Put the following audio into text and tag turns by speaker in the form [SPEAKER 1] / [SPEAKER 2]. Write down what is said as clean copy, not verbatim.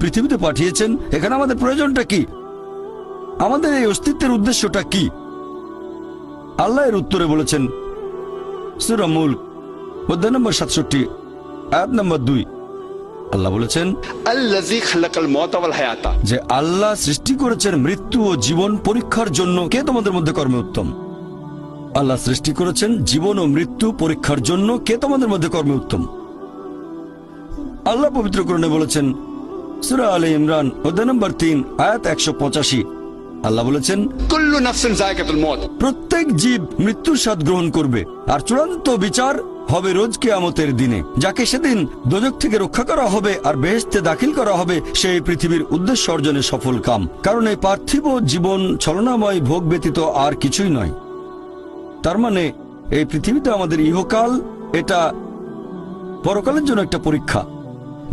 [SPEAKER 1] পৃথিবীতে পাঠিয়েছেন, এখানে আমাদের প্রয়োজনটা কি, আমাদের এই অস্তিত্বের উদ্দেশ্যটা কি? আল্লাহ এর উত্তরে বলেছেন সূরা মুলক অধ্যায় নম্বর 67 আয়াত নম্বর 2। আল্লাহ বলেছেন
[SPEAKER 2] আল্লাযী খালাকাল মাউতা ওয়াল হায়াতা,
[SPEAKER 1] যে আল্লাহ সৃষ্টি করেছেন মৃত্যু ও জীবন পরীক্ষার জন্য। কে তোমাদের মধ্যে কর্মে উত্তম? আল্লাহ সৃষ্টি করেছেন জীবন ও মৃত্যু পরীক্ষার জন্য। কে তোমাদের মধ্যে কর্মে উত্তম? আল্লাহ পবিত্র কোরআনে বলেছেন সূরা আলে ইমরান অধ্যায় নম্বর 3 আয়াত 185। আল্লাহ বলেছেন
[SPEAKER 2] কুল্লু নাফসিন যায়কাতুল মউত,
[SPEAKER 1] প্রত্যেক জীব মৃত্যুর স্বাদ গ্রহণ করবে, আর চূড়ান্ত বিচার হবে রোজ কিয়ামতের দিনে। যাকে সেদিন দোজখ থেকে রক্ষা করা হবে আর বেহেশতে দাখিল করা হবে, সেই পৃথিবীর উদ্দেশ্য অর্জনে সফল কাম। কারণ এই পার্থিব জীবন ছলনাময় ভোগ ব্যতীত আর কিছুই নয়। তার মানে এই পৃথিবীতে আমাদের ইহকাল, এটা পরকালের জন্য একটা পরীক্ষা।